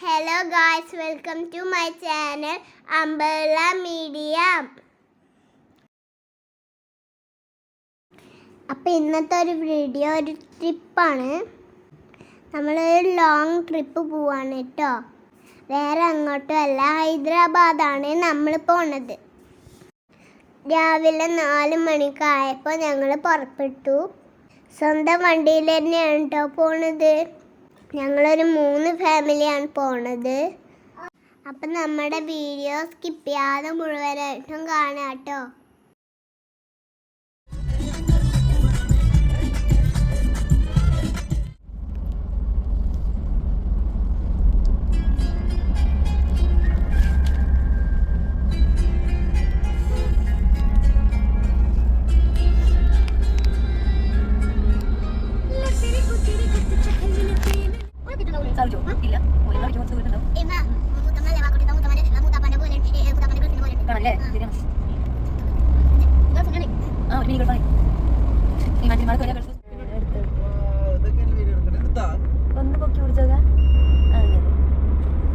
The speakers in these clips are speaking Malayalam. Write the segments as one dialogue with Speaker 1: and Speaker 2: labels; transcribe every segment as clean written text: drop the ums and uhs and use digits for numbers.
Speaker 1: Hello guys, welcome to my channel Umbrella Media. അപ്പോൾ ഇന്നത്തെ ഒരു വീഡിയോ ഒരു ട്രിപ്പാണ്. നമ്മളൊരു ലോങ് ട്രിപ്പ് പോവാണ് കേട്ടോ. വേറെ അങ്ങോട്ടും അല്ല, ഹൈദരാബാദാണ് നമ്മൾ പോണത്. രാവിലെ 4 മണിക്കായപ്പോൾ ഞങ്ങൾ പുറപ്പെട്ടു. സ്വന്തം വണ്ടിയിൽ തന്നെയാണ് കേട്ടോ പോണത്. ഞങ്ങളൊരു 3 ഫാമിലിയാണ് പോണത്. അപ്പം നമ്മുടെ വീഡിയോ സ്കിപ്പ് ചെയ്യാതെ മുഴുവനായിട്ടും കാണാം കേട്ടോ.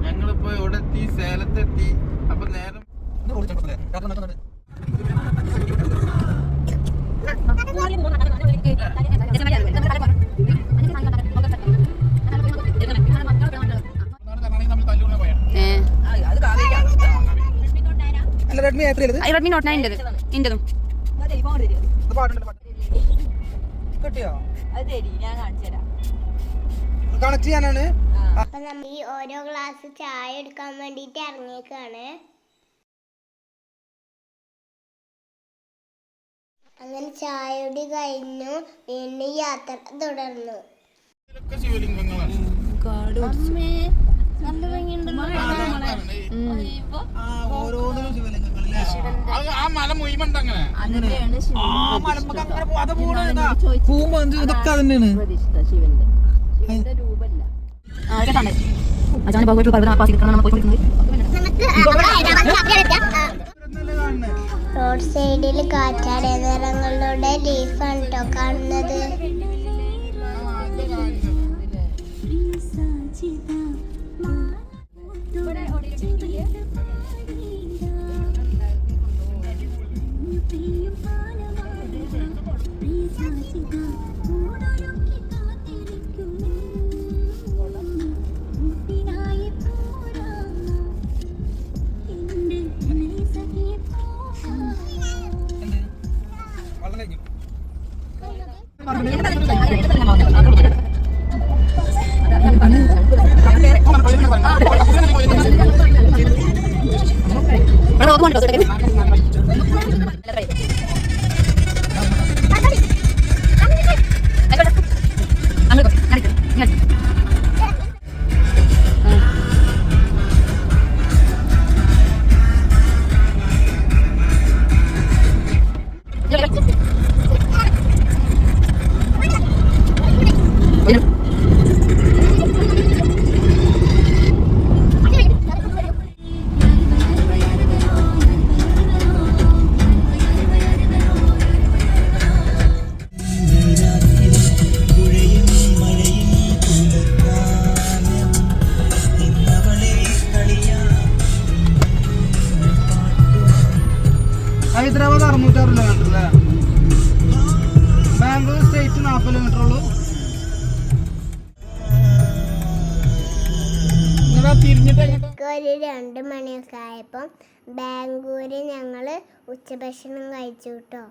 Speaker 2: ഞങ്ങളിപ്പോ ഇവിടെ എത്തി, സേലത്തെത്തി. അപ്പൊ നേരം
Speaker 3: റെഡ്മി നോട്ട് 9 ഇന്റതും
Speaker 2: കണക്ട് ചെയ്യാനാണ്.
Speaker 1: അപ്പം നമ്മൾ ഈ ഓരോ ഗ്ലാസ് ചായ എടുക്കാൻ വേണ്ടിയിട്ട് ഇറങ്ങിയേക്കാണ്. അങ്ങനെ ചായയുടെ കഴിഞ്ഞു, വീണ്ടും യാത്ര തുടർന്നു.
Speaker 2: ശിവലിംഗങ്ങളാണ്. ആ മല മുഴുവൻ അങ്ങനെ ഇതൊക്കെ തന്നെയാണ്.
Speaker 1: റോഡ് സൈഡിൽ കാറ്റാടിയ നിറങ്ങളുടെ ലീഫാണ് കേട്ടോ കാണുന്നത്.
Speaker 2: ഹൈദരാബാദ് 606 കിലോമീറ്റർ അല്ലേ? ബാംഗ്ലൂർ സ്റ്റേറ്റ് 40 കിലോമീറ്റർ ഉള്ളൂ.
Speaker 1: ഒരു 2 മണിയൊക്കെ ആയപ്പോൾ ബാംഗ്ലൂര് ഞങ്ങൾ ഉച്ചഭക്ഷണം കഴിച്ചു കേട്ടോ.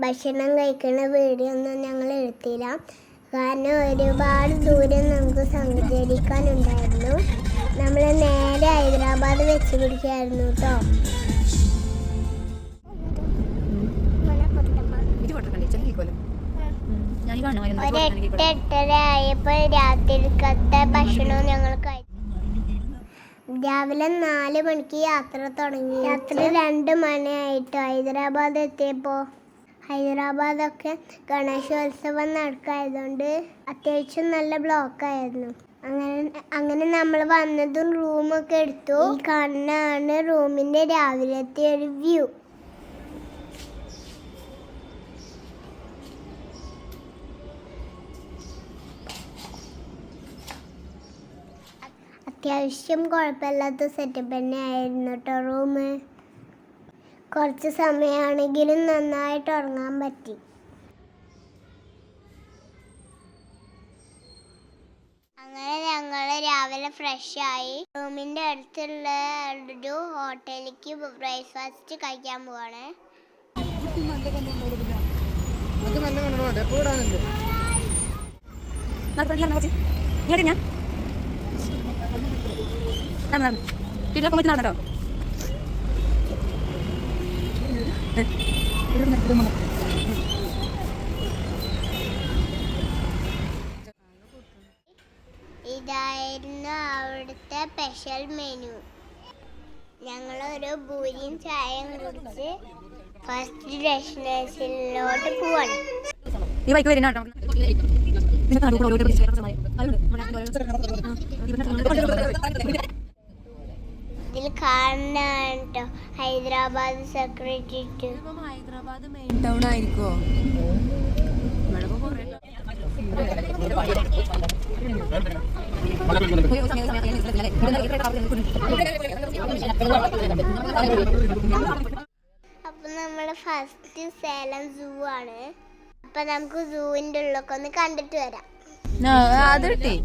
Speaker 1: ഭക്ഷണം കഴിക്കുന്ന വീഡിയോ ഒന്നും ഞങ്ങൾ എടുത്തില്ല, കാരണം ഒരുപാട് ദൂരം നമുക്ക് സഞ്ചരിക്കാനുണ്ടായിരുന്നു. നമ്മൾ നേരെ ഹൈദരാബാദ് വെച്ച് പിടിക്കായിരുന്നു കേട്ടോ. ഒരു 8-8:30 ആയപ്പോൾ രാത്രിക്കത്തെ ഭക്ഷണവും ഞങ്ങൾ കഴിച്ചു. രാവിലെ 4 മണിക്ക് യാത്ര തുടങ്ങി. രാത്രി 2 മണിയായിട്ട് ഹൈദരാബാദ് എത്തിയപ്പോൾ ഹൈദരാബാദൊക്കെ ഗണേശോത്സവം നടക്കായതുകൊണ്ട് അത്യാവശ്യം നല്ല ബ്ലോക്കായിരുന്നു. അങ്ങനെ നമ്മൾ വന്നതും റൂമൊക്കെ എടുത്തു. ഈ കാണുന്നതാണ് റൂമിൻ്റെ രാവിലത്തെ ഒരു വ്യൂ. അത്യാവശ്യം കുഴപ്പമില്ലാത്ത സെറ്റപ്പ് തന്നെ ആയിരുന്നു കേട്ടോ റൂം. കുറച്ച് സമയമാണെങ്കിലും നന്നായിട്ട് ഉറങ്ങാൻ പറ്റി. അങ്ങനെ ഞങ്ങൾ രാവിലെ ഫ്രഷായി റൂമിൻ്റെ അടുത്തുള്ള ഒരു ഹോട്ടലിലേക്ക് ബ്രേക്ക്ഫാസ്റ്റ് കഴിക്കാൻ പോവാണ്. ഇതായിരുന്നു അവിടുത്തെ സ്പെഷ്യൽ മെനു. ഞങ്ങളൊരു പൂരിയും ചായയും കുടിച്ച് ഫസ്റ്റ് ഡെസ്റ്റിനേഷനിലോട്ട് പോവാണ്.
Speaker 3: ഈ ബൈക്ക് വരുന്ന
Speaker 1: ഇതിൽ കാണുന്ന കേട്ടോ Hyderabad secretariat.
Speaker 3: Hyderabad main town ആയിരിക്കോ?
Speaker 1: അപ്പൊ നമ്മള് ഫസ്റ്റ് സേലം സൂ ആണ്. അപ്പൊ നമുക്ക് സൂവിന്റെ ഉള്ളൊക്കെ ഒന്ന് കണ്ടിട്ട് വരാം.
Speaker 3: അത് കിട്ടി.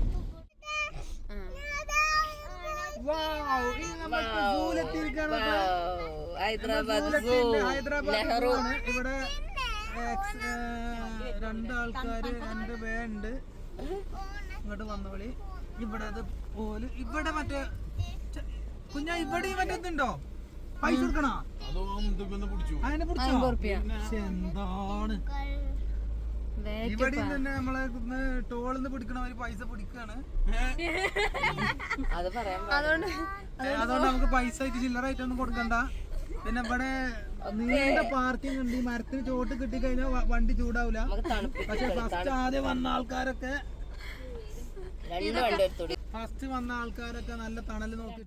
Speaker 2: ഇവിടെ രണ്ടാൾക്കാര് എന്റെ വേണ്ട് ഇങ്ങോട്ട് വന്നോളി. ഇവിടെ അത് പോലെ ഇവിടെ മറ്റേ കുഞ്ഞാ ഇവിടെ മറ്റേ ഇതുണ്ടോ? പൈസ കൊടുക്കണോ? അതിനെ പിടിച്ചോ? എന്താണ് ഇവിടെ തന്നെ നമ്മളെ ടോളിന്ന് പിടിക്കണവര് പൈസ പിടിക്കാണ്. അതുകൊണ്ട് നമുക്ക് പൈസ ആയിട്ട് ചില്ലറായിട്ട് ഒന്നും കൊടുക്കണ്ട. പിന്നെ ഇവിടെ നീണ്ട പാർക്കിംഗ് ഉണ്ട്. ഈ മരത്തിന് ചോട്ട് കിട്ടി കഴിഞ്ഞാൽ വണ്ടി ചൂടാവില്ല. പക്ഷെ ഫസ്റ്റ് ആദ്യം വന്ന ആൾക്കാരൊക്കെ നല്ല തണല് നോക്കി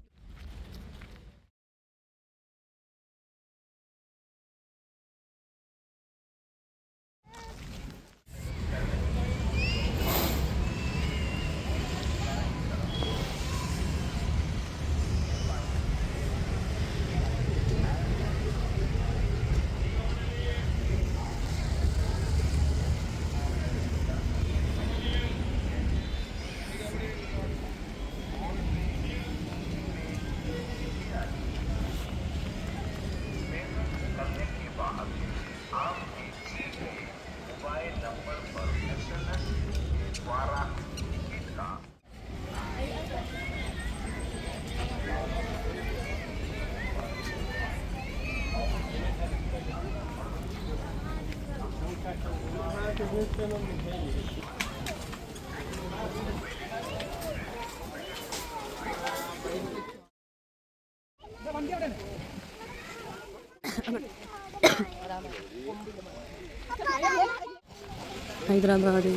Speaker 3: ഹൈദരാബാദ്.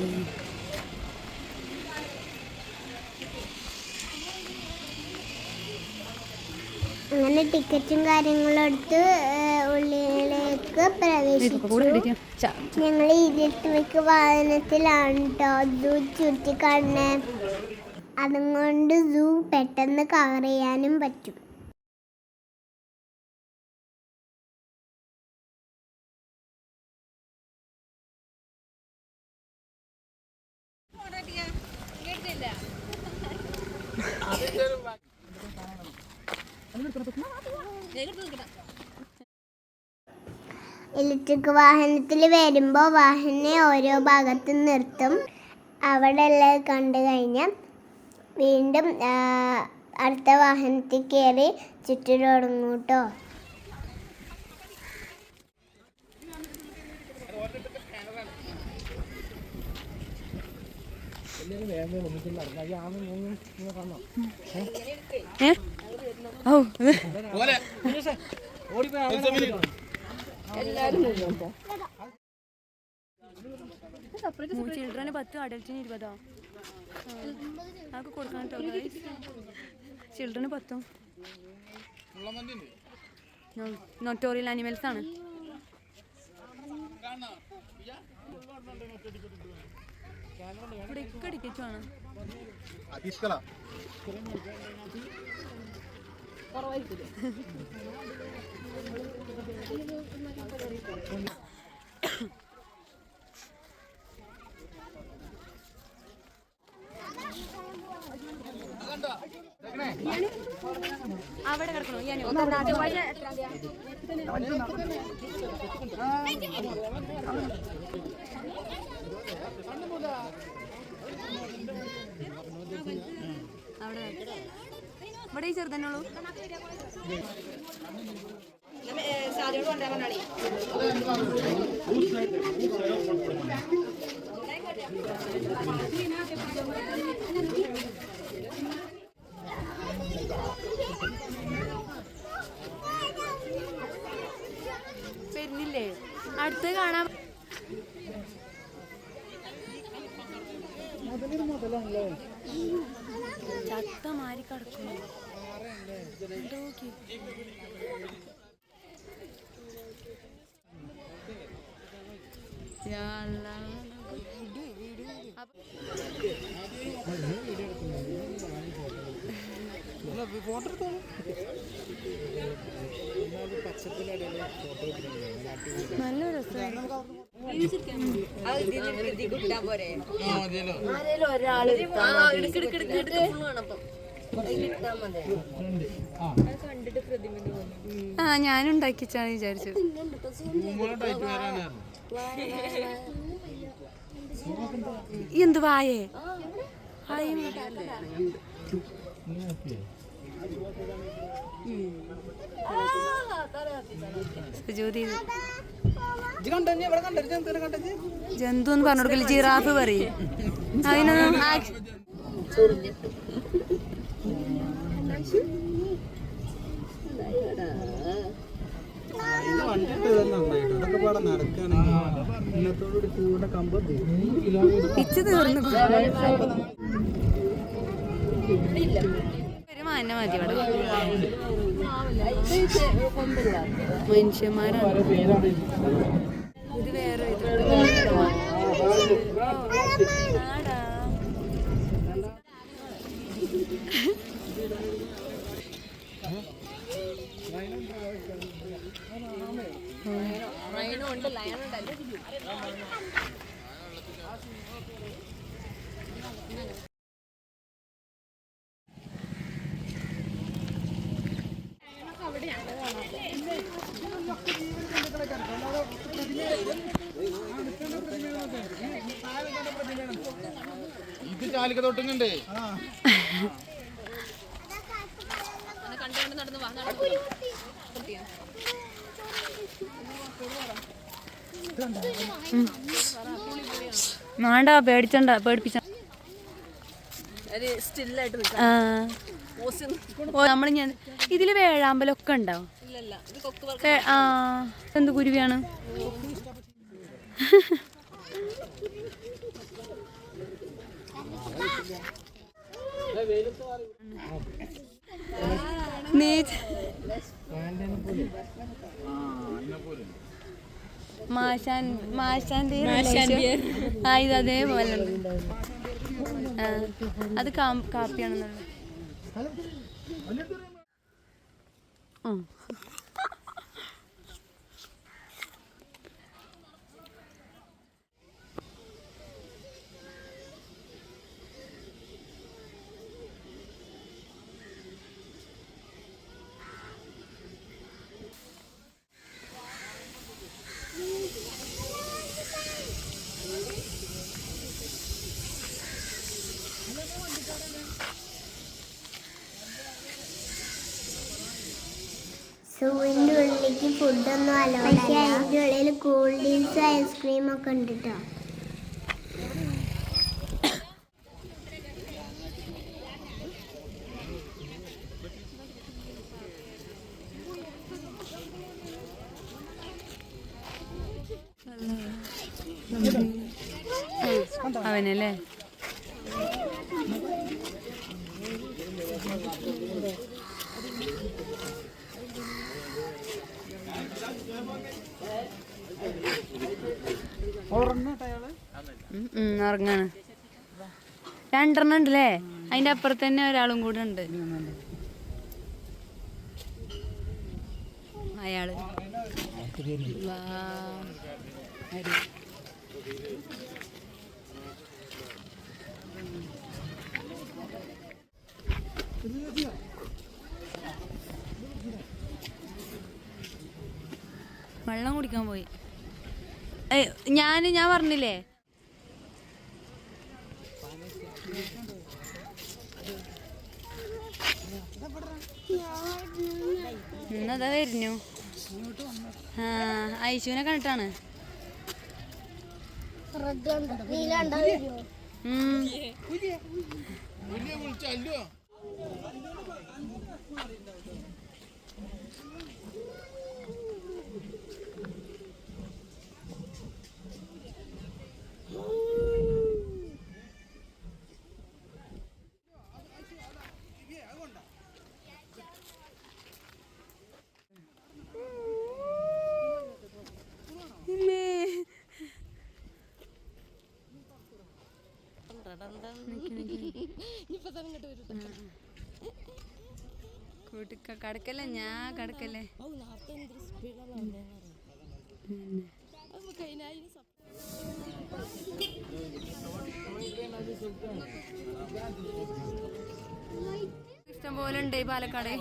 Speaker 1: അങ്ങനെ ടിക്കറ്റും കാര്യങ്ങളും എടുത്ത് ഉള്ളിലേക്ക് പ്രവേശിച്ചു. ഞങ്ങൾ 20 വാഹനത്തിലാണ് കേട്ടോ സൂ ചുറ്റിക്കാണുന്നത്. അതുകൊണ്ട് സൂ പെട്ടെന്ന് കവർ ചെയ്യാനും പറ്റും. ഇലക്ട്രിക് വാഹനത്തിൽ വരുമ്പോൾ വാഹനം ഓരോ ഭാഗത്ത് നിർത്തും. അവിടെ എല്ലാം കണ്ടു കഴിഞ്ഞാൽ വീണ്ടും അടുത്ത വാഹനത്തിൽ കയറി ചുറ്റി തുടങ്ങും കേട്ടോ.
Speaker 3: ചിൽഡ്രന് 10, അഡൽറ്റിന് 20. അതൊക്കെ കൊടുക്കണം കേട്ടോ. ചിൽഡ്രന് 10. നൊട്ടോറിയൽ ആനിമൽസ് ആണ്. ഇവിടെ ടിക്കറ്റ് വേണം.
Speaker 2: తీసుకురా
Speaker 3: അവിടെ കിടക്കണോ ഞാൻ അവിടെ ഇവിടെ ഈ ചെറുതന്നെ ഉള്ളൂ. വരുന്നില്ലേ അടുത്ത് കാണാൻ ചത്ത മാരി കിടക്കുന്നു.
Speaker 2: ഫോട്ടോ എടുത്തോളൂ.
Speaker 3: നല്ല രസമാണ്. ആ ഞാനും ഉണ്ടാക്കിച്ചാണ് വിചാരിച്ചു. എന്ത് വായേ ജന്തു എന്ന് പറഞ്ഞു കൊടുക്കല്. ജിറാഫ് പറയും. അതിനൊന്നും പിച്ച് തീർന്നു. ഒരു മാന മതി ഇവിടെ. മനുഷ്യന്മാരാണ്. ഇത് വേറെ ആടാ.
Speaker 2: ഇത് ചാലിക്ക തൊട്ടുന്നുണ്ട്.
Speaker 3: വേണ്ട പേടിച്ചണ്ട പേടിപ്പിച്ച. നമ്മൾ ഞാൻ ഇതില് വേഴാമ്പലൊക്കെ ഉണ്ടാവും. ആ എന്ത് കുരുവിയാണ്. മാശാന്റെ ഇത് അതേപോലെ ഉണ്ട്. അത് കാപ്പിയാണെന്നുള്ളത്.
Speaker 1: സൂവിൻ്റെ ഉള്ളിലേക്ക് ഫുഡൊന്നും അലോ. പക്ഷേ അതിൻ്റെ ഉള്ളിൽ കൂൾ ഡ്രിങ്ക്സ് ഐസ്ക്രീമൊക്കെ ഉണ്ട് കേട്ടോ.
Speaker 3: അവനല്ലേ ഉറങ്ങാണ്. 2 ഉണ്ടല്ലേ? അതിന്റെ അപ്പുറത്ത് തന്നെ ഒരാളും കൂടെ ഉണ്ട്. അയാള് വെള്ളം കുടിക്കാൻ പോയി. ഞാൻ പറഞ്ഞില്ലേ എന്നതാ വരുന്നു. ഐശുവിനെ കണ്ടിട്ടാണ്. കടക്കല്ലേ ഞാൻ കടക്കല്ലേ. ഇഷ്ടം പോലെ ഉണ്ട് പാലക്കാട്.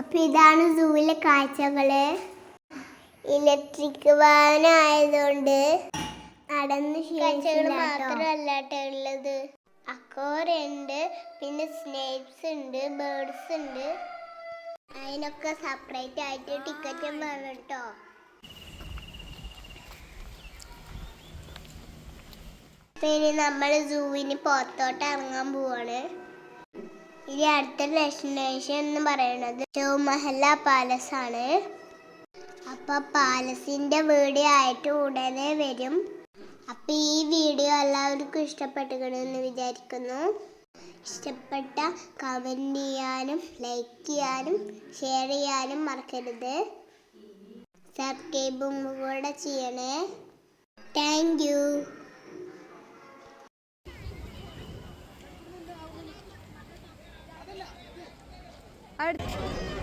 Speaker 1: അപ്പൊ ഇതാണ് സൂവിലെ കാഴ്ചകള്. ഇലക്ട്രിക് വാഹനമായതുകൊണ്ട് നടന്ന് കാഴ്ചകൾ മാത്രമല്ല ഉള്ളത്. അക്കോറുണ്ട്, പിന്നെ സ്നേക്സ് ഉണ്ട്, ബേർഡ്സ് ഉണ്ട്. അതിനൊക്കെ സെപ്പറേറ്റ് ആയിട്ട് ടിക്കറ്റും വേണം കേട്ടോ. പിന്നെ നമ്മൾ സൂവിന് പുറത്തോട്ട് ഇറങ്ങാൻ പോവാണ്. ഇനി അടുത്ത ഡെസ്റ്റിനേഷൻ എന്ന് പറയുന്നത് ചൗമഹല്ല പാലസ് ആണ്. അപ്പൊ പാലസിന്റെ വീഡിയോ ആയിട്ട് ഉടനെ വരും. അപ്പൊ ഈ വീഡിയോ എല്ലാവർക്കും ഇഷ്ടപ്പെട്ടുകണെന്ന് വിചാരിക്കുന്നു. ഇഷ്ടപ്പെട്ട കമന്റ് ചെയ്യാനും ലൈക്ക് ചെയ്യാനും ഷെയർ ചെയ്യാനും മറക്കരുത്. സബ്സ്ക്രൈബും കൂടെ ചെയ്യണേ. Thank you.
Speaker 3: അടുത്ത